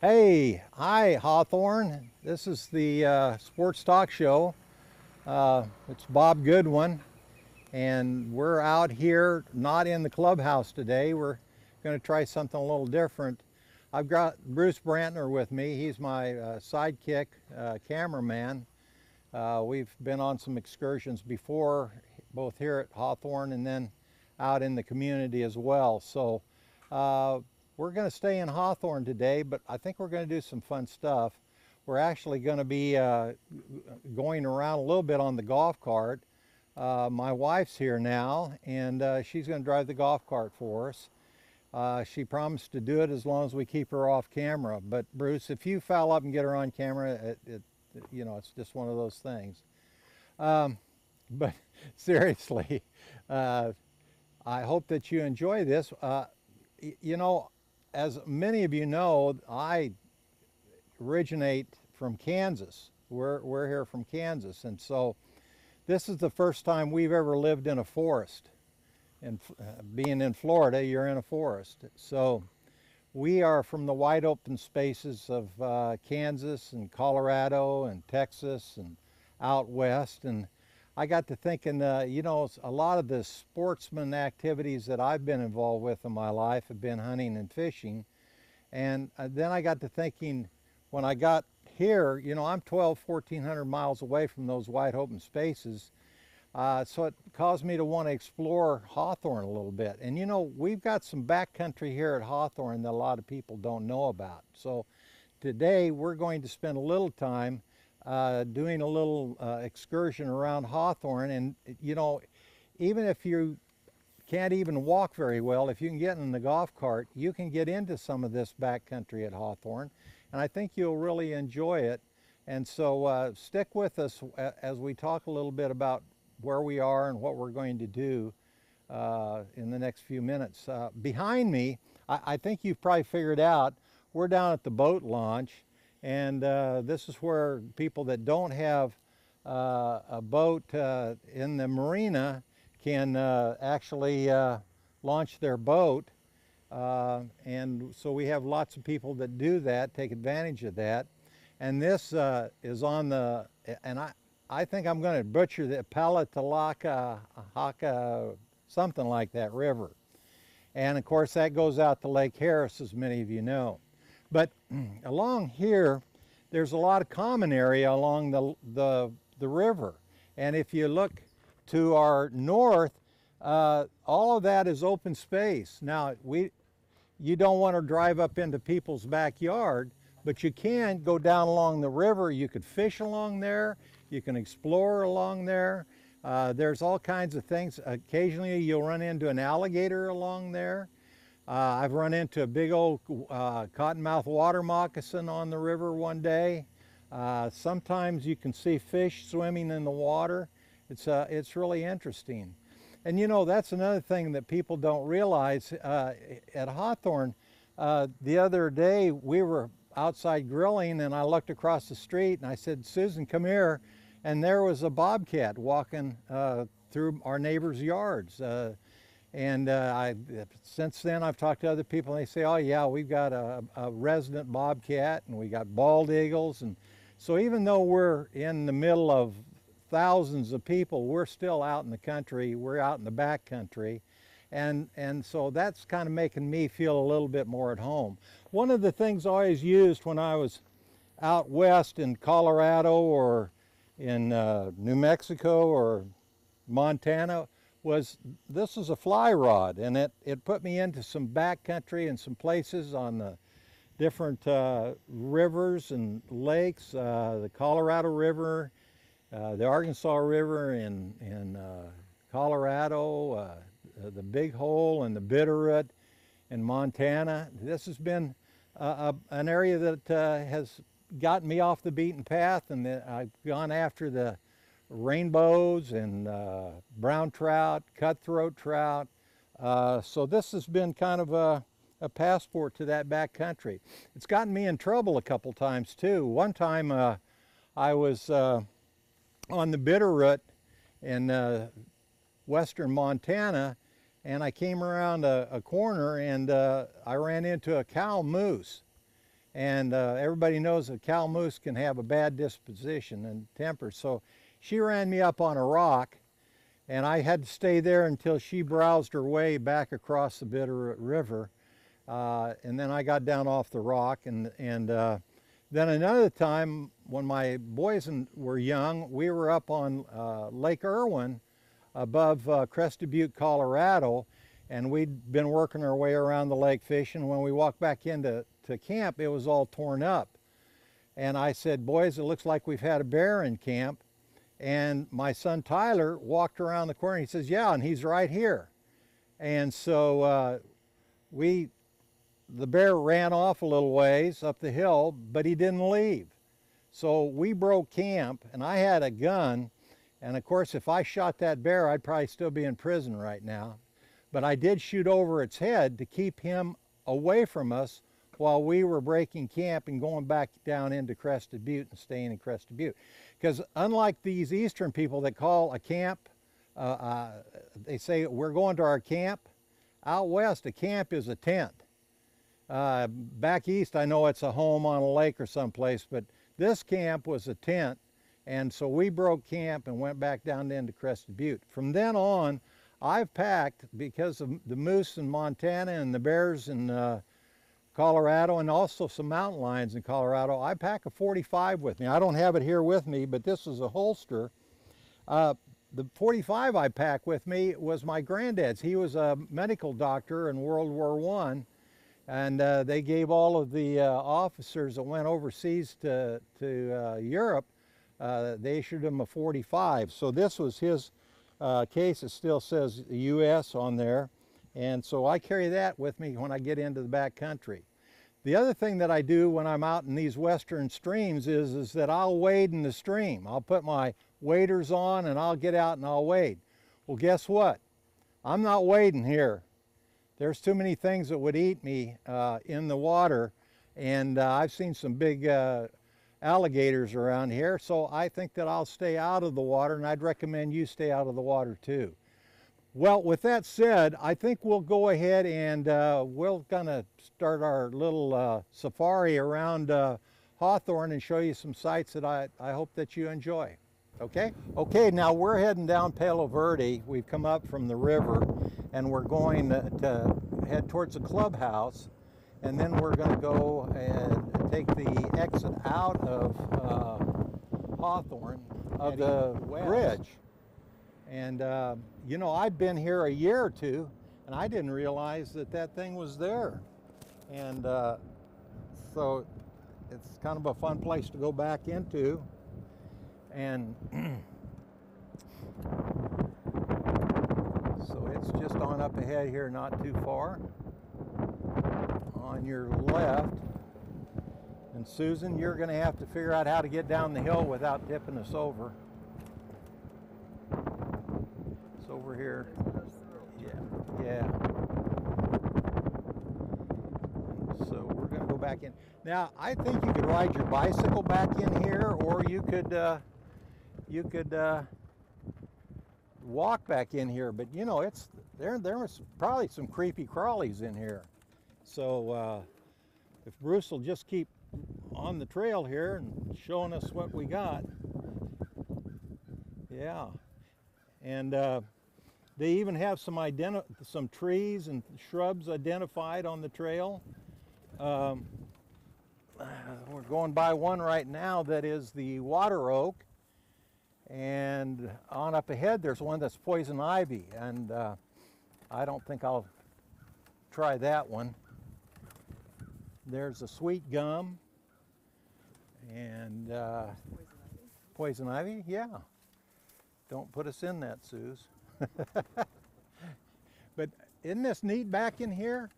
Hi Hawthorne. This is the Sports Talk Show. It's Bob Goodwin, and we're out here not in the clubhouse today. We're going to try something a little different. I've got Bruce Brantner with me. He's my sidekick cameraman. We've been on some excursions before, both here at Hawthorne and then out in the community as well. So we're going to stay in Hawthorne today, but I think we're going to do some fun stuff. We're actually going to be going around a little bit on the golf cart. My wife's here now, and she's going to drive the golf cart for us. She promised to do it as long as we keep her off camera. But Bruce, if you foul up and get her on camera, you know, it's just one of those things. But seriously, I hope that you enjoy this. You know, as many of you know, I originate from Kansas. We're here from Kansas, and so this is the first time we've ever lived in a forest. And being in Florida, you're in a forest. So we are from the wide open spaces of Kansas and Colorado and Texas and out west. And I got to thinking, you know, a lot of the sportsman activities that I've been involved with in my life have been hunting and fishing. And then I got to thinking, when I got here, you know, I'm 1,400 miles away from those wide open spaces. So it caused me to want to explore Hawthorne a little bit. And you know, we've got some backcountry here at Hawthorne that a lot of people don't know about. So today we're going to spend a little time doing a little excursion around Hawthorne. And you know, even if you can't even walk very well, if you can get in the golf cart, you can get into some of this backcountry at Hawthorne. And I think you'll really enjoy it. And so stick with us as we talk a little bit about where we are and what we're going to do in the next few minutes. Behind me, I think you've probably figured out, we're down at the boat launch, and this is where people that don't have a boat in the marina can actually launch their boat. And so we have lots of people that do that, take advantage of that. And this is on the, and I think I'm going to butcher the Palatalaka, something like that, river. And of course that goes out to Lake Harris, as many of you know. But along here, there's a lot of common area along the river. And if you look to our north, all of that is open space. Now, you don't want to drive up into people's backyard, but you can go down along the river. You could fish along there. You can explore along there. There's all kinds of things. Occasionally you'll run into an alligator along there. I've run into a big old cottonmouth water moccasin on the river one day. Sometimes you can see fish swimming in the water. It's really interesting. And you know, that's another thing that people don't realize. At Hawthorne, the other day we were outside grilling, and I looked across the street and I said, "Susan, come here." And there was a bobcat walking through our neighbors' yards. Since then I've talked to other people, and they say, "Oh yeah, we've got a resident bobcat, and we got bald eagles." And so even though we're in the middle of thousands of people, we're still out in the country. We're out in the back country. And so that's kind of making me feel a little bit more at home. One of the things I always used when I was out west in Colorado or in New Mexico or Montana was, this is a fly rod, and it put me into some backcountry and some places on the different rivers and lakes, the Colorado River, the Arkansas River in Colorado, the Big Hole and the Bitterroot in Montana. This has been an area that has gotten me off the beaten path, and I've gone after the rainbows and brown trout, cutthroat trout. So this has been kind of a passport to that back country. It's gotten me in trouble a couple times too. One time I was on the Bitterroot in western Montana, and I came around a corner, and I ran into a cow moose. And everybody knows that cow moose can have a bad disposition and temper. So she ran me up on a rock, and I had to stay there until she browsed her way back across the Bitter River. And then I got down off the rock, and then another time when my boys were young, we were up on Lake Irwin above Crested Butte, Colorado, and we'd been working our way around the lake fishing. When we walked back into camp, it was all torn up. And I said, boys, it looks like we've had a bear in camp. And my son Tyler walked around the corner, and he says, yeah, and he's right here. And so the bear ran off a little ways up the hill, but he didn't leave. So we broke camp, and I had a gun, and of course if I shot that bear, I'd probably still be in prison right now. But I did shoot over its head to keep him away from us while we were breaking camp and going back down into Crested Butte and staying in Crested Butte. Because unlike these eastern people that call a camp, they say we're going to our camp, out west a camp is a tent. Back east I know it's a home on a lake or someplace, but this camp was a tent, and so we broke camp and went back down into Crested Butte. From then on, I've packed, because of the moose in Montana and the bears in Colorado, and also some mountain lions in Colorado, I pack a .45 with me. I don't have it here with me, but this is a holster. The .45 I pack with me was my granddad's. He was a medical doctor in World War I, and they gave all of the officers that went overseas to Europe, they issued him a .45. So this was his case. It still says U.S. on there, and so I carry that with me when I get into the back country. The other thing that I do when I'm out in these western streams is that I'll wade in the stream. I'll put my waders on and I'll get out and I'll wade. Well, guess what? I'm not wading here. There's too many things that would eat me in the water, and I've seen some big alligators around here, so I think that I'll stay out of the water, and I'd recommend you stay out of the water too. Well, with that said, I think we'll go ahead and we're gonna start our little safari around Hawthorne and show you some sights that I hope that you enjoy. Okay? Okay, now we're heading down Palo Verde. We've come up from the river, and we're going to head towards the clubhouse, and then we're going to go and take the exit out of Hawthorne, of the bridge. And you know, I've been here a year or two, and I didn't realize that that thing was there. And so it's kind of a fun place to go back into. And so it's just on up ahead here, not too far. On your left. And Susan, you're going to have to figure out how to get down the hill without tipping us over. It's over here. Yeah. And so we're going to go back in. Now, I think you could ride your bicycle back in here, or you could walk back in here, but you know, there was probably some creepy crawlies in here. So if Bruce will just keep on the trail here and showing us what we got. Yeah. And they even have some trees and shrubs identified on the trail. We're going by one right now that is the water oak. And on up ahead, there's one that's poison ivy, and I don't think I'll try that one. There's a sweet gum, and poison ivy, yeah. Don't put us in that, Suze. But isn't this neat back in here?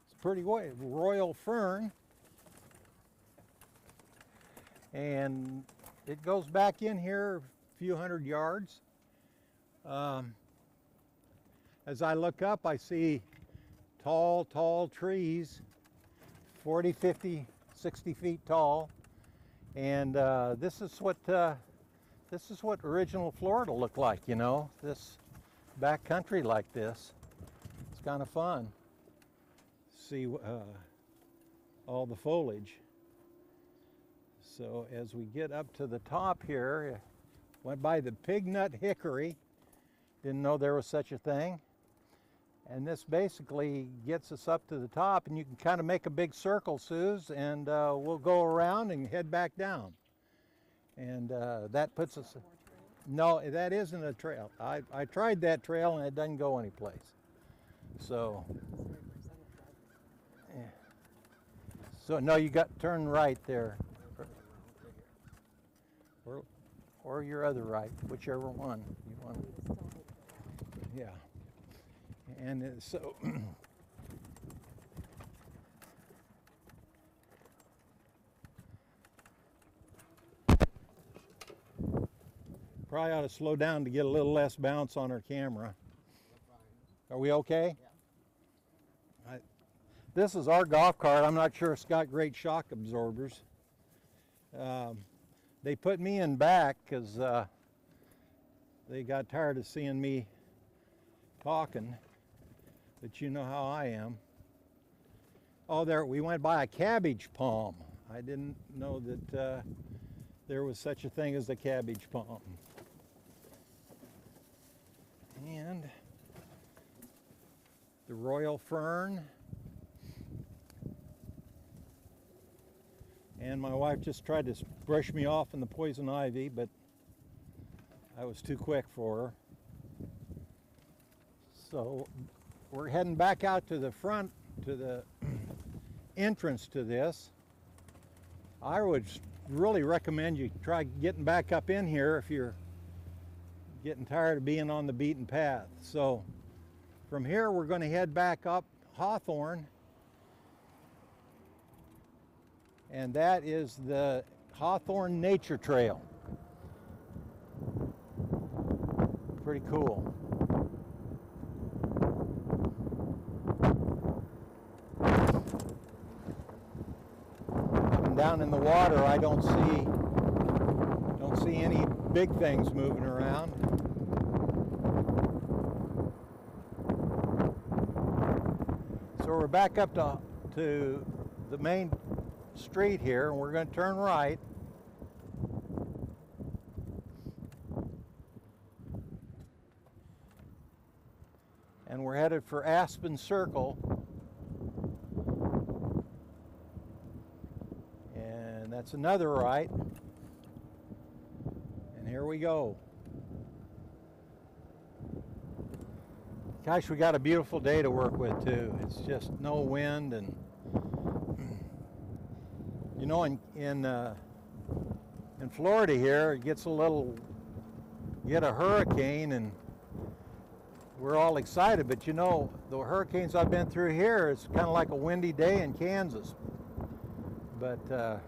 It's pretty royal fern, and it goes back in here a few hundred yards. As I look up, I see tall trees, 40, 50, 60 feet tall. And this is what original Florida looked like, you know, this back country like this. It's kind of fun. See, all the foliage. So as we get up to the top here, went by the pignut hickory, didn't know there was such a thing. And this basically gets us up to the top, and you can kind of make a big circle, Suze, and we'll go around and head back down. And that puts us, no, that isn't a trail. I tried that trail and it doesn't go anyplace. So, yeah. So no, you got to turn right there. Or your other right, whichever one you want. Yeah. And so probably ought to slow down to get a little less bounce on our camera. Are we okay? Yeah. This is our golf cart. I'm not sure it's got great shock absorbers. They put me in back because they got tired of seeing me talking, but you know how I am. Oh, there, we went by a cabbage palm. I didn't know that there was such a thing as a cabbage palm. And the royal fern. And my wife just tried to brush me off in the poison ivy, but I was too quick for her. So we're heading back out to the front, to the entrance to this. I would really recommend you try getting back up in here if you're getting tired of being on the beaten path. So from here we're going to head back up Hawthorne, and that is the Hawthorne Nature Trail. Pretty cool. Down in the water, I don't see any big things moving around. So we're back up to the main street here, and we're going to turn right. And we're headed for Aspen Circle. That's another right, and here we go. Gosh, we got a beautiful day to work with too. It's just no wind, and you know, in Florida here, it gets get a hurricane, and we're all excited. But you know, the hurricanes I've been through here, it's kind of like a windy day in Kansas. But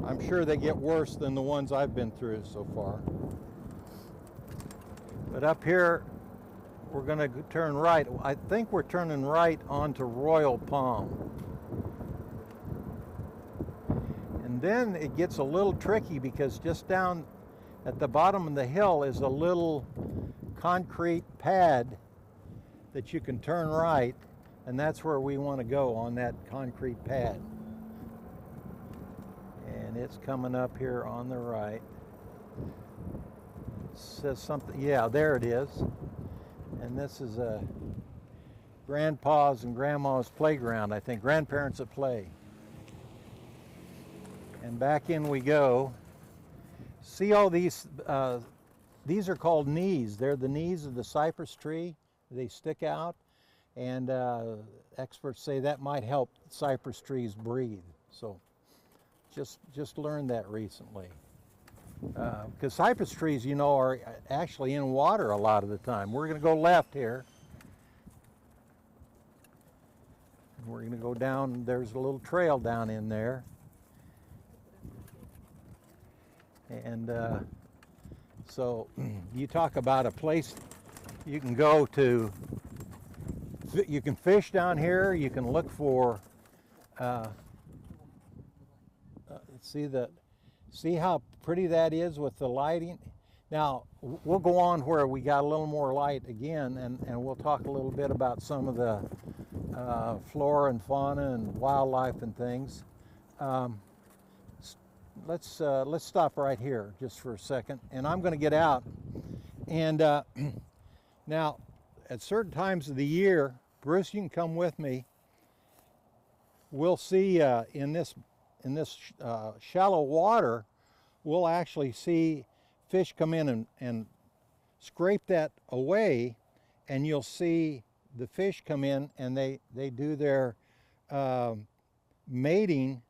I'm sure they get worse than the ones I've been through so far. But up here, we're going to turn right. I think we're turning right onto Royal Palm. And then it gets a little tricky because just down at the bottom of the hill is a little concrete pad that you can turn right, and that's where we want to go, on that concrete pad. And it's coming up here on the right. It says something, yeah, there it is. And this is a grandpa's and grandma's playground, I think, grandparents at play. And back in we go. See all these are called knees. They're the knees of the cypress tree. They stick out, and experts say that might help cypress trees breathe. So just learned that recently. Because cypress trees, you know, are actually in water a lot of the time. We're going to go left here. And we're going to go down. There's a little trail down in there. And so you talk about a place you can go to. You can fish down here. You can look for see how pretty that is with the lighting. Now we'll go on where we got a little more light again, and we'll talk a little bit about some of the flora and fauna and wildlife and things. Let's stop right here just for a second, and I'm going to get out. And now, at certain times of the year, Bruce, you can come with me. We'll see in this shallow water, we'll actually see fish come in and scrape that away, and you'll see the fish come in and they do their mating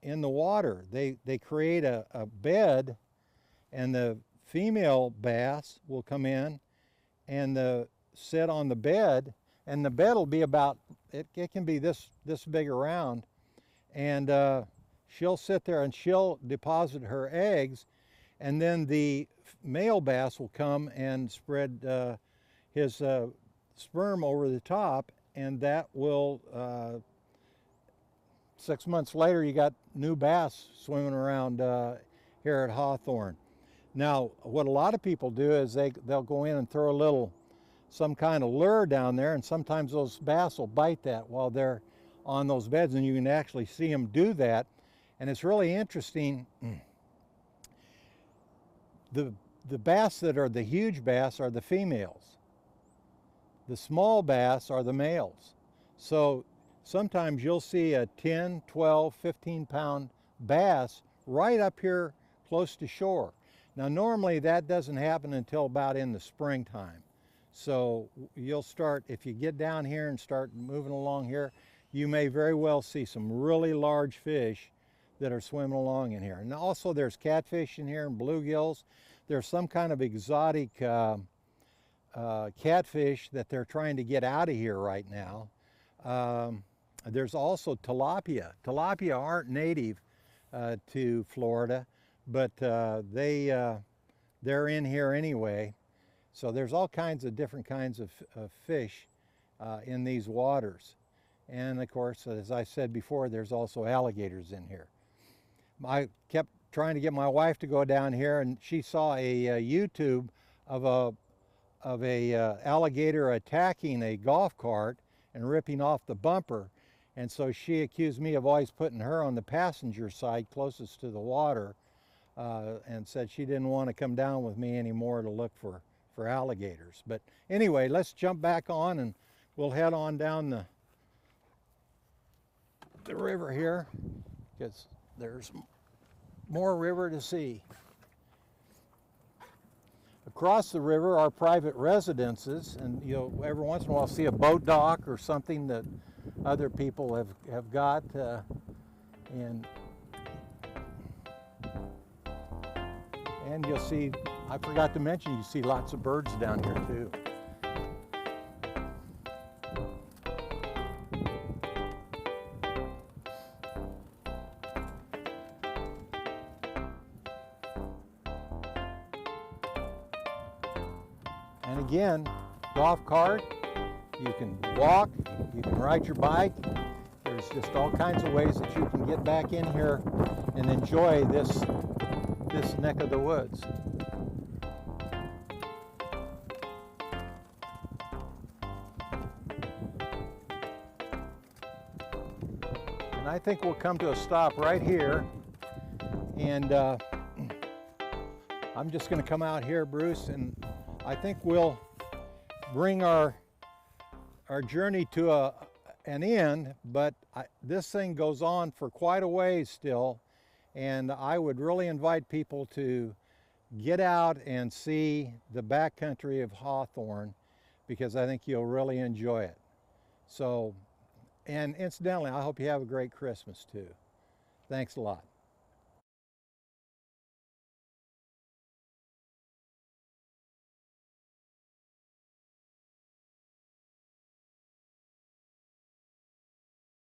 in the water. They create a bed, and the female bass will come in and sit on the bed, and the bed will be about, it can be this big around, and she'll sit there and she'll deposit her eggs, and then the male bass will come and spread his sperm over the top, and that will 6 months later you got new bass swimming around here at Hawthorne. Now what a lot of people do is they'll go in and throw some kind of lure down there, and sometimes those bass will bite that while they're on those beds, and you can actually see them do that, and it's really interesting. The bass that are the huge bass are the females. The small bass are the males. So sometimes you'll see a 10, 12, 15 pound bass right up here close to shore. Now normally that doesn't happen until about in the springtime. So you'll start, if you get down here and start moving along here, you may very well see some really large fish that are swimming along in here. And also there's catfish in here and bluegills. There's some kind of exotic catfish that they're trying to get out of here right now. There's also tilapia. Tilapia aren't native to Florida, but they're in here anyway. So there's all kinds of different kinds of fish in these waters. And of course, as I said before, there's also alligators in here. I kept trying to get my wife to go down here, and she saw a YouTube of a alligator attacking a golf cart and ripping off the bumper. And so she accused me of always putting her on the passenger side closest to the water, and said she didn't want to come down with me anymore to look for alligators. But anyway, let's jump back on and we'll head on down the river here, because there's more river to see. Across the river are private residences, and you'll every once in a while see a boat dock or something that other people have got, and you'll see, I forgot to mention, you see lots of birds down here too. And again, golf cart, you can walk, you can ride your bike. There's just all kinds of ways that you can get back in here and enjoy this neck of the woods. And I think we'll come to a stop right here, and I'm just going to come out here, Bruce, and I think we'll bring our journey to an end, but this thing goes on for quite a ways still, and I would really invite people to get out and see the backcountry of Hawthorne, because I think you'll really enjoy it. So, and incidentally, I hope you have a great Christmas too. Thanks a lot.